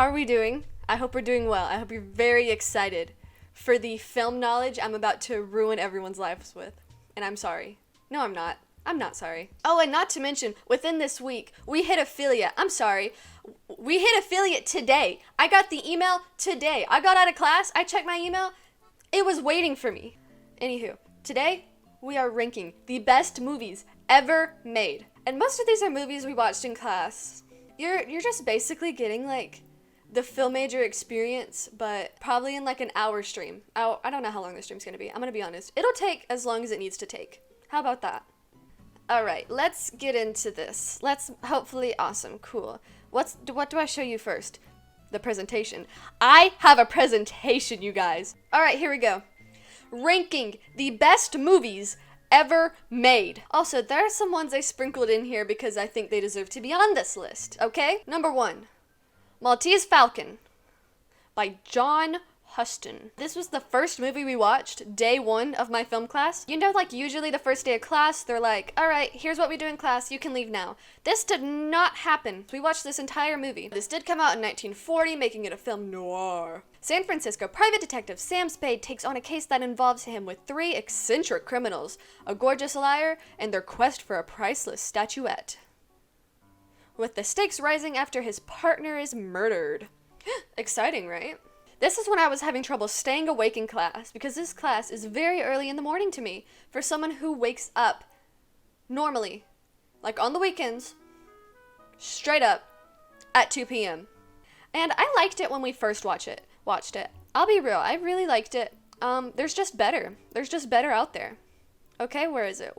How are we doing? I hope we're doing well. I hope you're very excited for the film knowledge I'm about to ruin everyone's lives with. And I'm sorry. No, I'm not. I'm not sorry. Oh, and not to mention, within this week, we hit affiliate. I'm sorry. We hit affiliate today. I got the email today. I got out of class. I checked my email. It was waiting for me. Anywho, today we are ranking the best movies ever made. And most of these are movies we watched in class. You're just basically getting like the film major experience, but probably in like an hour stream. I don't know how long the stream's gonna be. I'm gonna be honest. It'll take as long as it needs to take. How about that? Alright, let's get into this. Awesome, cool. What do I show you first? The presentation. I have a presentation, you guys. Alright, here we go. Ranking the best movies ever made. Also, there are some ones I sprinkled in here because I think they deserve to be on this list, okay? Number 1, Maltese Falcon by John Huston. This was the first movie we watched day 1 of my film class. You know, like usually the first day of class, they're like, all right, here's what we do in class, you can leave now. This did not happen. We watched this entire movie. This did come out in 1940, making it a film noir. San Francisco private detective Sam Spade takes on a case that involves him with 3 eccentric criminals, a gorgeous liar, and their quest for a priceless statuette, with the stakes rising after his partner is murdered. Exciting, right? This is when I was having trouble staying awake in class, because this class is very early in the morning to me, for someone who wakes up normally, like on the weekends, straight up at 2 p.m. And I liked it when we first watched it. I'll be real, I really liked it. There's just better out there. Okay, where is it?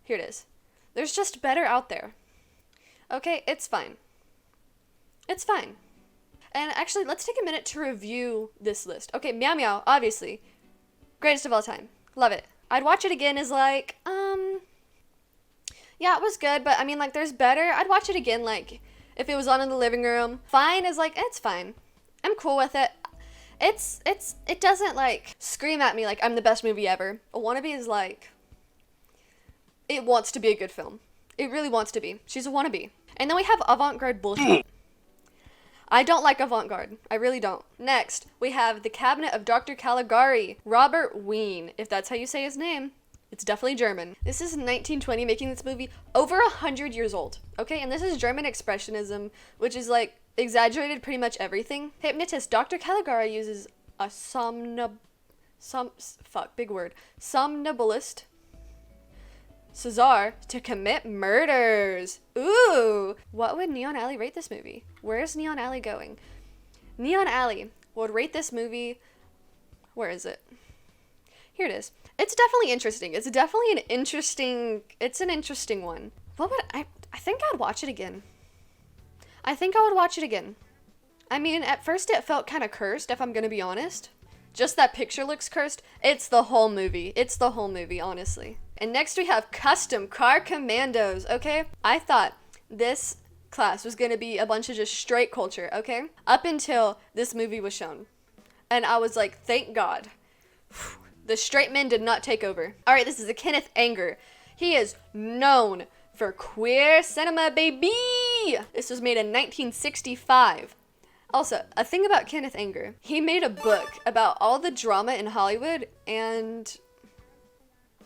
Here it is. There's just better out there. Okay, it's fine. And actually, let's take a minute to review this list. Okay, Meow Meow, obviously. Greatest of all time. Love it. I'd watch it again is like, yeah, it was good, but I mean, like, there's better. I'd watch it again, like, if it was on in the living room. Fine is like, it's fine. I'm cool with it. It doesn't, like, scream at me like I'm the best movie ever. A Wannabe is like, it wants to be a good film. It really wants to be. She's a wannabe. And then we have avant-garde bullshit. I don't like avant-garde. I really don't. Next, we have The Cabinet of Dr. Caligari, Robert Wien, if that's how you say his name. It's definitely German. This is 1920, making this movie over 100 years old, okay? And this is German Expressionism, which is like exaggerated pretty much everything. Hypnotist Dr. Caligari uses a somnambulist Lazhar to commit murders. Ooh! What would Neon Allie rate this movie? Where's Neon Allie going? Neon Allie would rate this movie... Where is it? Here it is. It's definitely interesting. It's an interesting one. What would I think I'd watch it again. I mean, at first it felt kind of cursed, if I'm gonna be honest. Just that picture looks cursed. It's the whole movie, honestly. And next we have Custom Car Commandos, okay? I thought this class was gonna be a bunch of just straight culture, okay? Up until this movie was shown. And I was like, thank God. The straight men did not take over. Alright, this is a Kenneth Anger. He is known for queer cinema, baby! This was made in 1965. Also, a thing about Kenneth Anger. He made a book about all the drama in Hollywood, and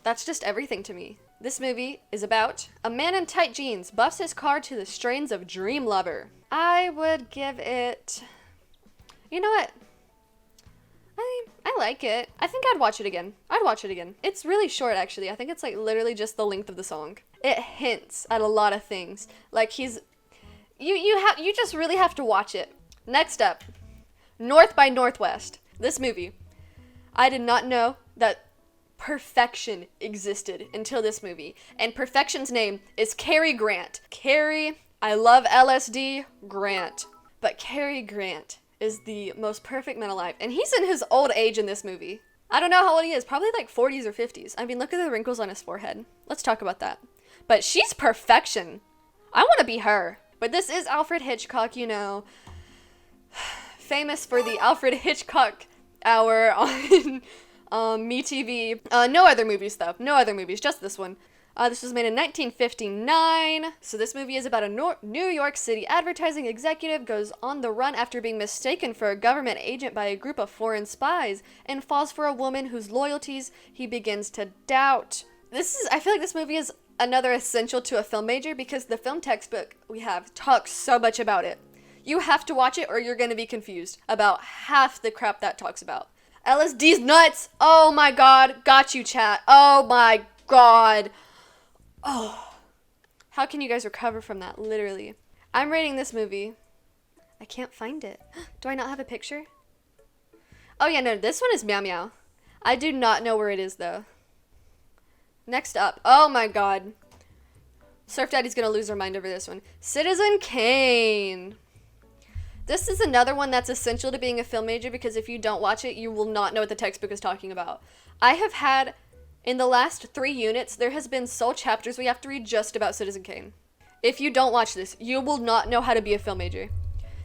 that's just everything to me. This movie is about a man in tight jeans buffs his car to the strains of Dream Lover. I would give it... You know what? I like it. I think I'd watch it again. It's really short, actually. I think it's like literally just the length of the song. It hints at a lot of things. Like you just really have to watch it. Next up, North by Northwest. This movie. I did not know that perfection existed until this movie. And perfection's name is Cary Grant. Cary, I love LSD, Grant. But Cary Grant is the most perfect man alive. And he's in his old age in this movie. I don't know how old he is. Probably like 40s or 50s. I mean, look at the wrinkles on his forehead. Let's talk about that. But she's perfection. I want to be her. But this is Alfred Hitchcock, you know. Famous for the Alfred Hitchcock Hour on MeTV. No other movies, though. No other movies, just this one. This was made in 1959. So this movie is about a New York City advertising executive goes on the run after being mistaken for a government agent by a group of foreign spies and falls for a woman whose loyalties he begins to doubt. I feel like this movie is another essential to a film major because the film textbook we have talks so much about it. You have to watch it or you're going to be confused about half the crap that talks about. LSD's nuts. Oh my God. Got you, chat. Oh my God. Oh, how can you guys recover from that? Literally. I'm rating this movie. I can't find it. Do I not have a picture? Oh yeah, no, this one is Meow Meow. I do not know where it is though. Next up. Oh my God. Surf Daddy's gonna lose her mind over this one. Citizen Kane. This is another one that's essential to being a film major because if you don't watch it, you will not know what the textbook is talking about. I have had... In the last 3 units, there has been sole chapters we have to read just about Citizen Kane. If you don't watch this, you will not know how to be a film major.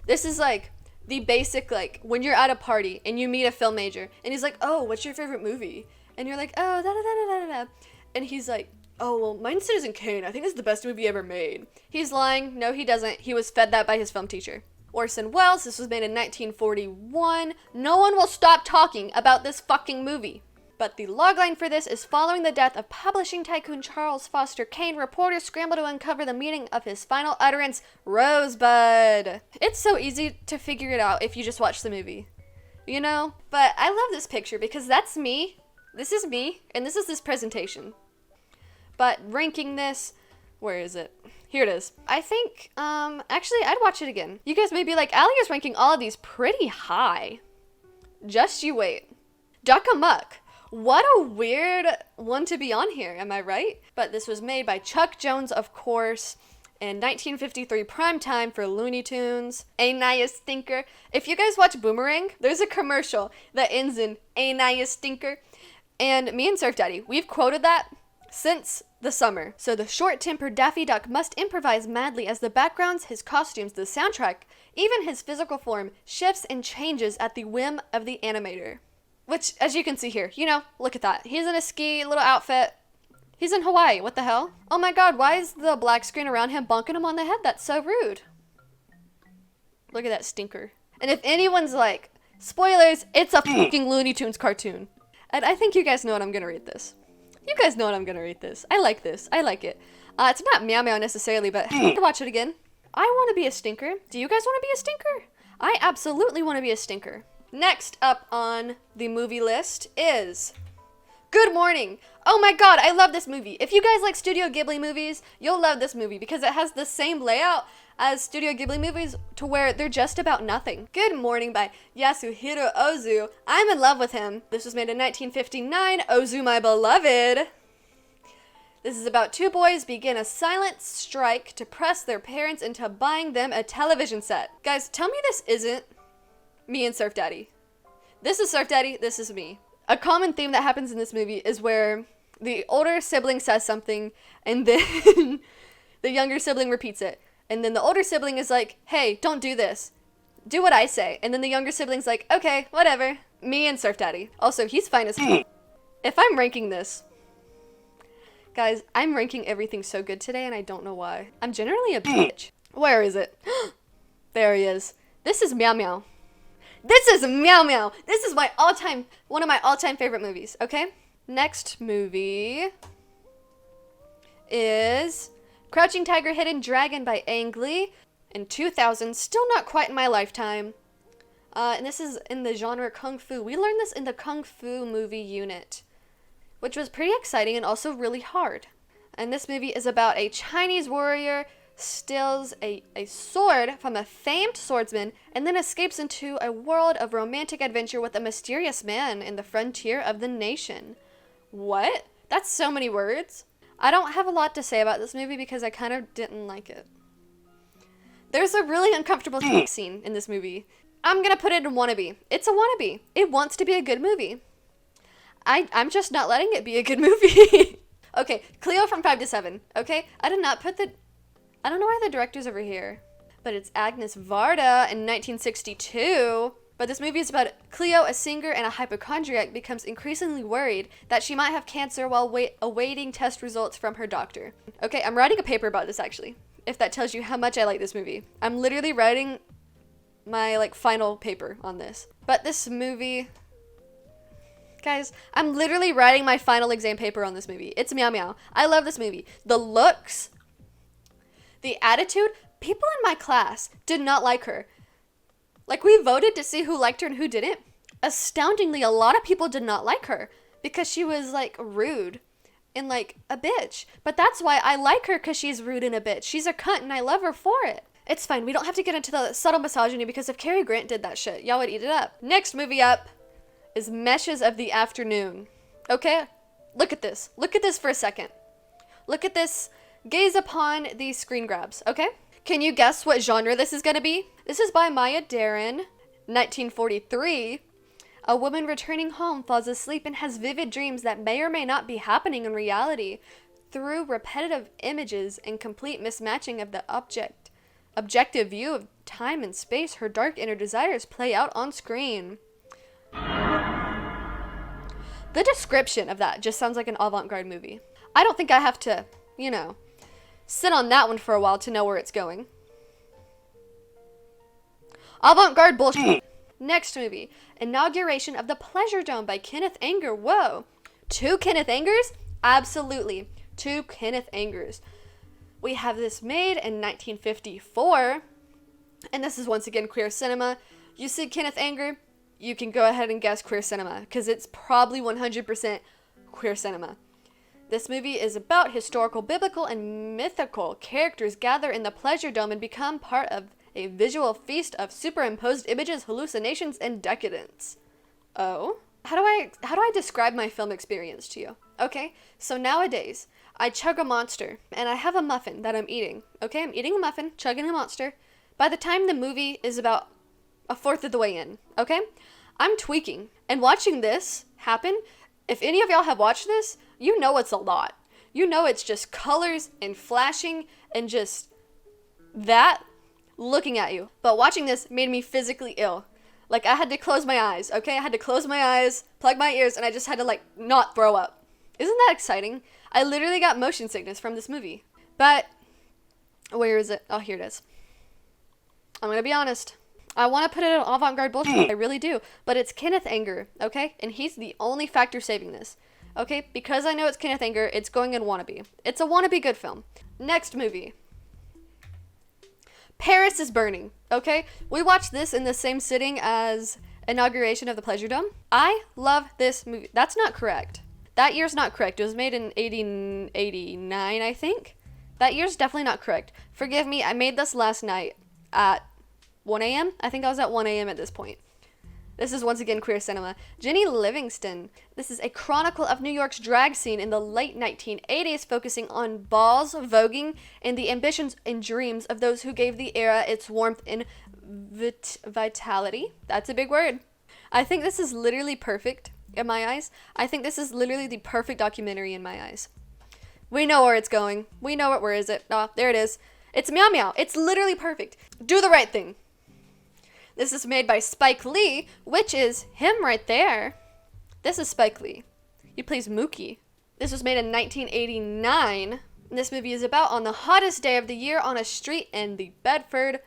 This is like the basic, like, when you're at a party and you meet a film major, and he's like, oh, what's your favorite movie? And you're like, oh, da-da-da-da-da-da. And he's like, oh, well, mine's Citizen Kane. I think it's the best movie ever made. He's lying. No, he doesn't. He was fed that by his film teacher. Orson Welles. This was made in 1941. No one will stop talking about this fucking movie. But the logline for this is following the death of publishing tycoon Charles Foster Kane, reporters scramble to uncover the meaning of his final utterance, Rosebud. It's so easy to figure it out if you just watch the movie, you know? But I love this picture because that's me, this is me, and this is this presentation. But ranking this, where is it? Here it is. I think, actually, I'd watch it again. You guys may be like, Allie is ranking all of these pretty high. Just you wait. Duck Amuck. What a weird one to be on here, am I right? But this was made by Chuck Jones, of course, in 1953 primetime for Looney Tunes. Ain't I a stinker? If you guys watch Boomerang, there's a commercial that ends in Ain't I a stinker? And me and Surf Daddy, we've quoted that since the summer. So the short-tempered Daffy Duck must improvise madly as the backgrounds, his costumes, the soundtrack, even his physical form shifts and changes at the whim of the animator. Which, as you can see here, you know, look at that. He's in a ski little outfit. He's in Hawaii. What the hell? Oh my God, why is the black screen around him bonking him on the head? That's so rude. Look at that stinker. And if anyone's like, spoilers, it's a fucking Looney Tunes cartoon. And I think you guys know what I'm gonna rate this. You guys know what I'm gonna rate this. I like this. I like it. It's not Meow Meow necessarily, but I can watch it again. I want to be a stinker. Do you guys want to be a stinker? I absolutely want to be a stinker. Next up on the movie list is Good Morning. Oh my God, I love this movie. If you guys like Studio Ghibli movies, you'll love this movie because it has the same layout as Studio Ghibli movies to where they're just about nothing. Good Morning by Yasuhiro Ozu. I'm in love with him. This was made in 1959. Ozu, my beloved. This is about 2 boys begin a silent strike to press their parents into buying them a television set. Guys, tell me this isn't me and Surf Daddy. This is Surf Daddy, this is me. A common theme that happens in this movie is where the older sibling says something and then the younger sibling repeats it. And then the older sibling is like, hey, don't do this. Do what I say. And then the younger sibling's like, okay, whatever. Me and Surf Daddy. Also, he's fine as fuck. If I'm ranking this, guys, I'm ranking everything so good today and I don't know why. I'm generally a bitch. Where is it? There he is. This is Meow Meow. This is Meow Meow. This is one of my all-time favorite movies, okay? Next movie is Crouching Tiger, Hidden Dragon by Ang Lee in 2000. Still not quite in my lifetime. And this is in the genre Kung Fu. We learned this in the Kung Fu movie unit, which was pretty exciting and also really hard. And this movie is about a Chinese warrior steals a sword from a famed swordsman and then escapes into a world of romantic adventure with a mysterious man in the frontier of the nation. What? That's so many words. I don't have a lot to say about this movie because I kind of didn't like it. There's a really uncomfortable sex scene in this movie. I'm gonna put it in wannabe. It's a wannabe. It wants to be a good movie. I'm just not letting it be a good movie. Okay, Cleo from 5 to 7. Okay, I did not put the... I don't know why the director's over here. But it's Agnes Varda in 1962. But this movie is about Cleo, a singer and a hypochondriac, becomes increasingly worried that she might have cancer while awaiting test results from her doctor. Okay, I'm writing a paper about this actually, if that tells you how much I like this movie. I'm literally writing my final paper on this. But this movie, guys, I'm literally writing my final exam paper on this movie. It's meow meow. I love this movie. The looks, the attitude. People in my class did not like her. We voted to see who liked her and who didn't. Astoundingly, a lot of people did not like her because she was rude and a bitch. But that's why I like her, because she's rude and a bitch. She's a cunt and I love her for it. It's fine. We don't have to get into the subtle misogyny, because if Cary Grant did that shit, y'all would eat it up. Next movie up is Meshes of the Afternoon. Okay? Look at this. Look at this for a second. Look at this. Gaze upon these screen grabs, okay? Can you guess what genre this is going to be? This is by Maya Deren, 1943. A woman returning home falls asleep and has vivid dreams that may or may not be happening in reality. Through repetitive images and complete mismatching of the objective view of time and space, her dark inner desires play out on screen. The description of that just sounds like an avant-garde movie. I don't think I have to, sit on that one for a while to know where it's going. Avant-garde bullshit. Next movie, Inauguration of the Pleasure Dome by Kenneth Anger. Whoa. 2 Kenneth Angers? Absolutely. 2 Kenneth Angers. We have this made in 1954, and this is once again queer cinema. You see Kenneth Anger, you can go ahead and guess queer cinema, because it's probably 100% queer cinema. This movie is about historical, biblical, and mythical characters gather in the Pleasure Dome and become part of a visual feast of superimposed images, hallucinations, and decadence. Oh? How do I describe my film experience to you? Okay, so nowadays, I chug a Monster, and I have a muffin that I'm eating. Okay, I'm eating a muffin, chugging a Monster. By the time the movie is about a fourth of the way in, okay, I'm tweaking. And watching this happen, if any of y'all have watched this, you know it's a lot. You know it's just colors and flashing and just that looking at you. But watching this made me physically ill. I had to close my eyes, okay? I had to close my eyes, plug my ears, and I just had to, not throw up. Isn't that exciting? I literally got motion sickness from this movie. But, where is it? Oh, here it is. I'm gonna be honest. I want to put it in avant-garde bullshit. I really do. But it's Kenneth Anger, okay? And he's the only factor saving this. Okay? Because I know it's Kenneth Anger, it's going in wannabe. It's a wannabe good film. Next movie. Paris is Burning, okay? We watched this in the same sitting as Inauguration of the Pleasure Dome. I love this movie. That's not correct. That year's not correct. It was made in 89, I think. That year's definitely not correct. Forgive me, I made this last night at 1 a.m.? I think I was at 1 a.m. at this point. This is once again queer cinema. Jenny Livingston. This is a chronicle of New York's drag scene in the late 1980s, focusing on balls, voguing, and the ambitions and dreams of those who gave the era its warmth and vitality. That's a big word. I think this is literally perfect in my eyes. I think this is literally the perfect documentary in my eyes. We know where it's going. We know it. Where is it? Ah, there it is. It's meow meow. It's literally perfect. Do the right thing. This is made by Spike Lee, which is him right there. This is Spike Lee. He plays Mookie. This was made in 1989. This movie is about on the hottest day of the year on a street in the Bedford.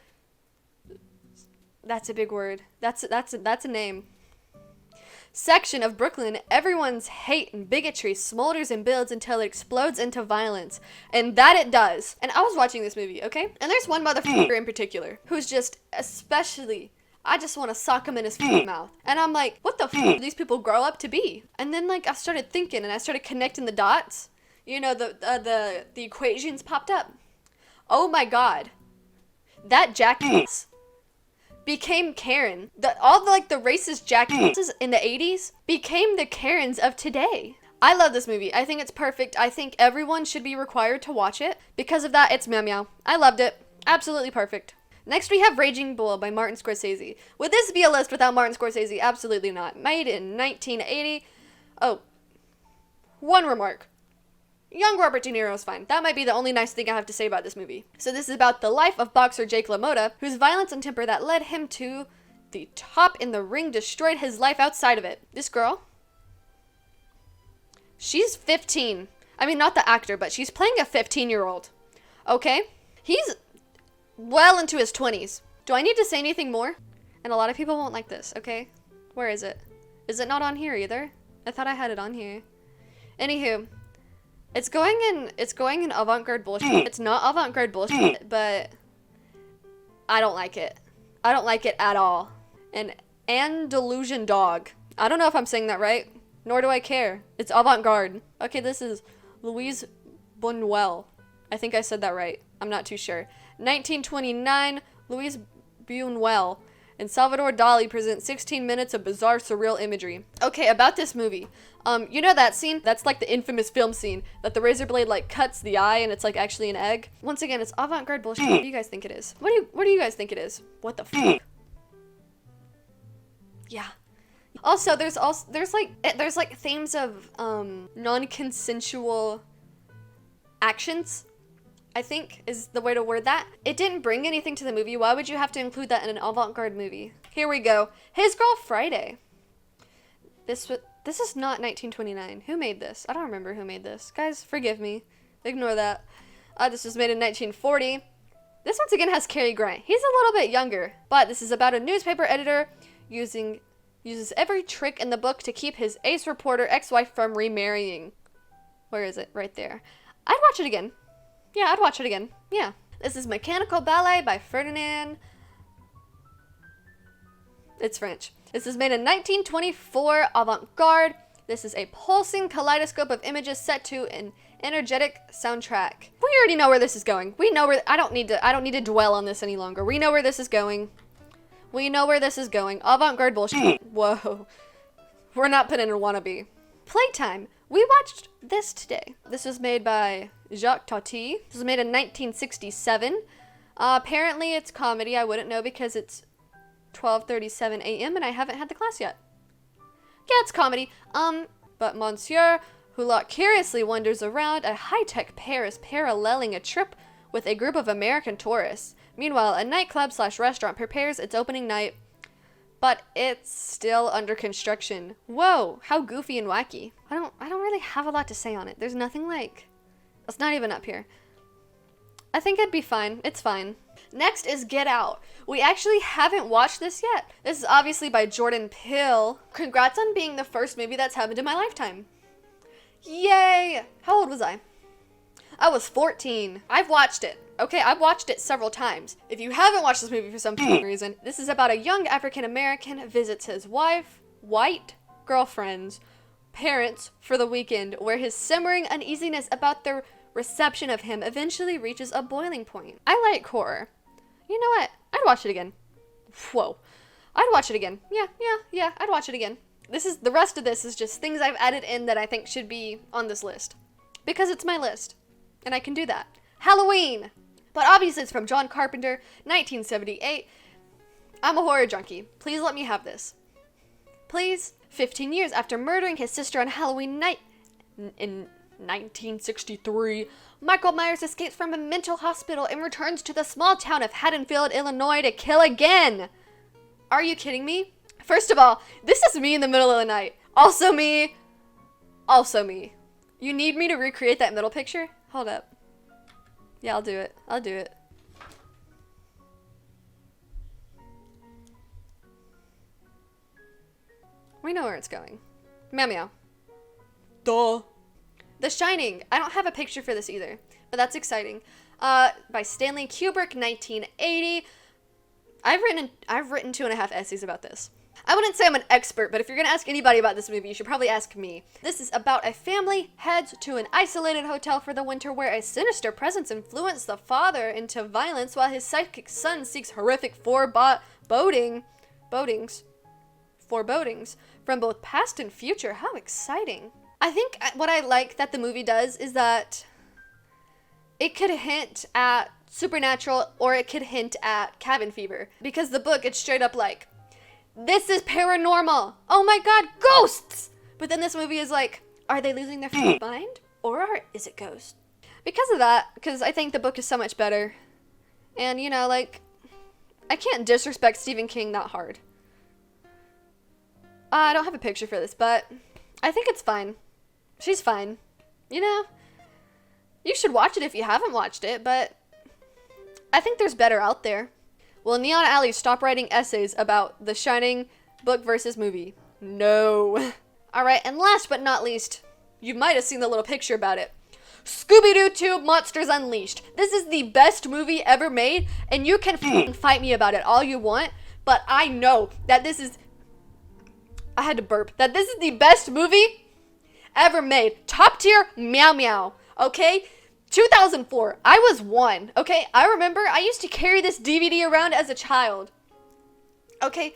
That's a big word. That's a name. Section of Brooklyn, everyone's hate and bigotry smolders and builds until it explodes into violence. And that it does. And I was watching this movie, okay? And there's one motherfucker in particular who's just especially, I just want to sock him in his mouth. And I'm like, what the do these people grow up to be? And then I started thinking and I started connecting the dots. You know, the equations popped up. Oh my God. That jackass became Karen. All the racist jackasses in the 80s became the Karens of today. I love this movie. I think it's perfect. I think everyone should be required to watch it. Because of that, it's meow meow. I loved it. Absolutely perfect. Next we have Raging Bull by Martin Scorsese. Would this be a list without Martin Scorsese? Absolutely not. Made in 1980. Oh, one remark. Young Robert De Niro is fine. That might be the only nice thing I have to say about this movie. So this is about the life of boxer Jake LaMotta, whose violence and temper that led him to the top in the ring destroyed his life outside of it. This girl, she's 15. I mean, not the actor, but she's playing a 15-year-old. Okay? He's well into his 20s. Do I need to say anything more? And a lot of people won't like this, okay? Where is it? Is it not on here either? I thought I had it on here. Anywho, it's going in avant-garde bullshit. It's not avant-garde bullshit, but I don't like it. I don't like it at all. An Andalusian dog. I don't know if I'm saying that right, nor do I care. It's avant-garde. Okay, this is Louise Buñuel. I think I said that right. I'm not too sure. 1929, Louise Buñuel and Salvador Dali present 16 minutes of bizarre, surreal imagery. Okay, about this movie. You know that scene? That's like the infamous film scene that the razor blade like cuts the eye and it's like actually an egg. Once again, it's avant-garde bullshit. What do you guys think it is? What do you guys think it is? What the fuck? Yeah. Also, there's like themes of non-consensual actions, I think is the way to word that. It didn't bring anything to the movie. Why would you have to include that in an avant-garde movie? Here we go. His Girl Friday. This is not 1929. Who made this? I don't remember who made this. Guys, forgive me. Ignore that. This was made in 1940. This once again has Cary Grant. He's a little bit younger, but this is about a newspaper editor uses every trick in the book to keep his ace reporter ex-wife from remarrying. Where is it? Right there. I'd watch it again. Yeah, I'd watch it again. Yeah. This is Mechanical Ballet by Ferdinand. It's French. This is made in 1924, avant-garde. This is a pulsing kaleidoscope of images set to an energetic soundtrack. We already know where this is going. We know where, I don't need to dwell on this any longer. We know where this is going. We know where this is going. Avant-garde bullshit. Whoa. We're not putting a wannabe. Playtime. We watched this today. This was made by Jacques Tati. This was made in 1967. Apparently it's comedy. I wouldn't know because it's 12:37 a.m. and I haven't had the class yet. Yeah, it's comedy. But Monsieur Hulot curiously wanders around a high-tech Paris paralleling a trip with a group of American tourists. Meanwhile, a nightclub/restaurant prepares its opening night, but it's still under construction. Whoa, how goofy and wacky. I don't really have a lot to say on it. There's nothing like, it's not even up here. I think it'd be fine. It's fine. Next is Get Out. We actually haven't watched this yet. This is obviously by Jordan Peele. Congrats on being the first movie that's happened in my lifetime. Yay! How old was I? I was 14. I've watched it. Okay, I've watched it several times. If you haven't watched this movie for some reason, this is about a young African-American visits his white girlfriend's parents for the weekend, where his simmering uneasiness about their reception of him eventually reaches a boiling point. I like horror. You know what? I'd watch it again. Whoa. I'd watch it again. Yeah, I'd watch it again. The rest of this is just things I've added in that I think should be on this list. Because it's my list. And I can do that. Halloween! But obviously it's from John Carpenter, 1978. I'm a horror junkie. Please let me have this. Please? 15 years after murdering his sister on Halloween night in 1963, Michael Myers escapes from a mental hospital and returns to the small town of Haddonfield, Illinois to kill again. Are you kidding me? First of all, this is me in the middle of the night. Also me. Also me. You need me to recreate that middle picture? Hold up. Yeah, I'll do it. I'll do it. We know where it's going. Meow meow. Duh. The Shining. I don't have a picture for this either, but that's exciting. By Stanley Kubrick, 1980. I've written 2.5 essays about this. I wouldn't say I'm an expert, but if you're going to ask anybody about this movie, you should probably ask me. This is about a family heads to an isolated hotel for the winter where a sinister presence influenced the father into violence while his psychic son seeks horrific forebodings from both past and future. How exciting. I think what I like that the movie does is that it could hint at supernatural or it could hint at cabin fever. Because the book, it's straight up like, this is paranormal. Oh my god, ghosts! But then this movie is like, are they losing their mind? Or is it ghosts? Because of that, because I think the book is so much better. And, you know, like, I can't disrespect Stephen King that hard. I don't have a picture for this, but I think it's fine. She's fine. You know, you should watch it if you haven't watched it, but I think there's better out there. Will Neon Allie stop writing essays about The Shining book versus movie? No. Alright, and last but not least, you might have seen the little picture about it. Scooby-Doo 2 Monsters Unleashed. This is the best movie ever made, and you can fight me about it all you want, but I know that this is... I had to burp. That this is the best movie ever made. Top tier, meow meow. Okay? 2004. I was 1. Okay? I remember I used to carry this DVD around as a child. Okay?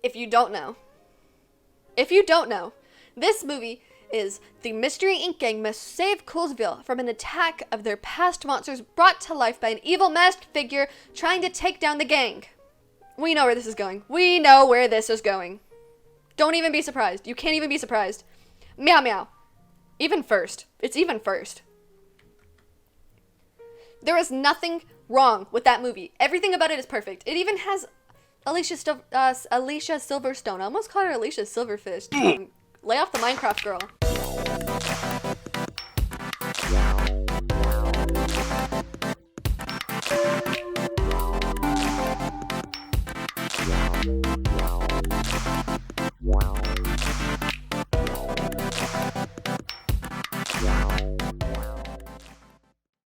If you don't know, this movie is the Mystery Inc. gang must save Coolsville from an attack of their past monsters brought to life by an evil masked figure trying to take down the gang. We know where this is going. Don't even be surprised. You can't even be surprised. Meow meow. Even first. It's even first. There is nothing wrong with that movie. Everything about it is perfect. It even has Alicia Silverstone. I almost called her Alicia Silverfish. Lay off the Minecraft girl.